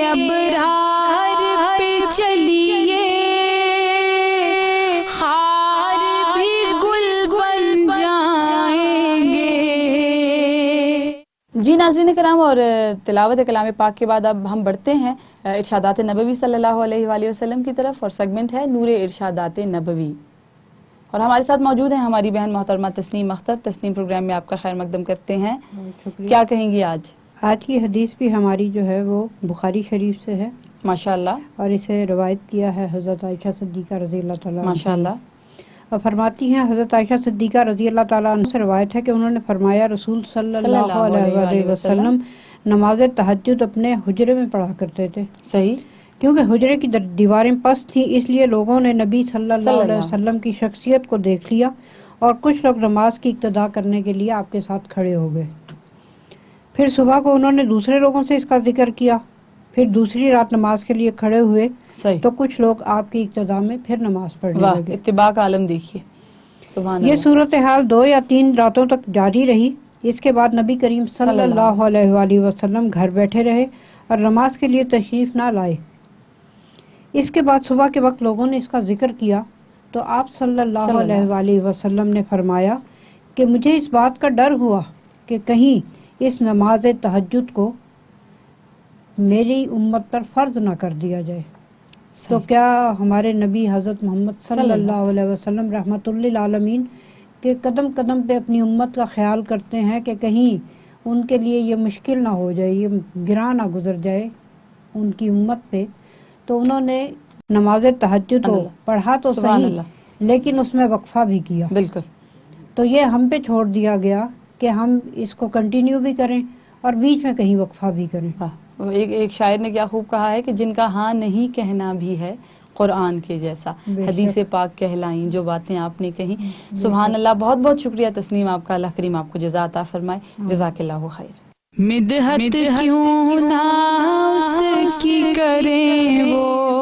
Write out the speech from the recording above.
ابرار پہ چلیے خار بھی گل بن جائیں گے۔ جی ناظرین کرام، اور تلاوت کلام پاک کے بعد اب ہم بڑھتے ہیں ارشادات نبوی صلی اللہ علیہ وآلہ وسلم کی طرف، اور سیگمنٹ ہے نور ارشادات نبوی، اور ہمارے ساتھ موجود ہیں ہماری بہن محترمہ تسنیم اختر۔ تسنیم، پروگرام میں آپ کا خیر مقدم کرتے ہیں۔ شکریہ۔ کیا کہیں گی آج؟ آج کی حدیث بھی ہماری جو ہے وہ بخاری شریف سے ہے، ماشاءاللہ، اور اسے روایت کیا ہے حضرت عائشہ صدیقہ رضی اللہ تعالیٰ عنہ۔ ماشاءاللہ۔ اور فرماتی ہیں حضرت عائشہ صدیقہ رضی اللہ تعالیٰ عنہ سے روایت ہے کہ انہوں نے فرمایا رسول صلی اللہ علیہ وآلہ وسلم نماز تہجد اپنے حجرے میں پڑھا کرتے تھے۔ صحیح۔ کیونکہ حجرے کی دیواریں پست تھیں، اس لیے لوگوں نے نبی صلی اللہ علیہ وسلم کی شخصیت کو دیکھ لیا، اور کچھ لوگ نماز کی اقتدا کرنے کے لیے آپ کے ساتھ کھڑے ہو گئے۔ پھر صبح کو انہوں نے دوسرے لوگوں سے اس کا ذکر کیا، پھر دوسری رات نماز کے لیے کھڑے ہوئے صحیح۔ تو کچھ لوگ آپ کی اقتدا میں پھر نماز پڑھنے واہ، لگے۔ اتباع کا عالم دیکھیے، سبحان یہ اللہ۔ صورتحال 2 یا 3 راتوں تک جاری رہی۔ اس کے بعد نبی کریم صلی اللہ علیہ وآلہ وسلم گھر بیٹھے رہے اور نماز کے لیے تشریف نہ لائے۔ اس کے بعد صبح کے وقت لوگوں نے اس کا ذکر کیا تو آپ صلی اللہ علیہ وآلہ وسلم نے فرمایا کہ مجھے اس بات کا ڈر ہوا کہ کہیں اس نماز تہجد کو میری امت پر فرض نہ کر دیا جائے۔ تو کیا ہمارے نبی حضرت محمد صلی اللہ علیہ وسلم رحمۃ للعالمین کے قدم قدم پہ اپنی امت کا خیال کرتے ہیں کہ کہیں ان کے لیے یہ مشکل نہ ہو جائے، یہ گراں نہ گزر جائے ان کی امت پہ، تو انہوں نے نماز تہجد کو پڑھا تو صحیح، لیکن اس میں وقفہ بھی کیا۔ بالکل۔ تو یہ ہم پہ چھوڑ دیا گیا کہ ہم اس کو کنٹینیو بھی کریں اور بیچ میں کہیں وقفہ بھی کریں۔ ایک شاعر نے کیا خوب کہا ہے کہ جن کا ہاں نہیں کہنا بھی ہے قرآن کے جیسا، حدیث پاک کہلائیں جو باتیں آپ نے کہیں۔ سبحان اللہ، بہت بہت شکریہ تسنیم آپ کا، اللہ کریم آپ کو جزا عطا فرمائے، جزاک اللہ خیر۔ مدحت کیوں نہ اس کی کریں وہ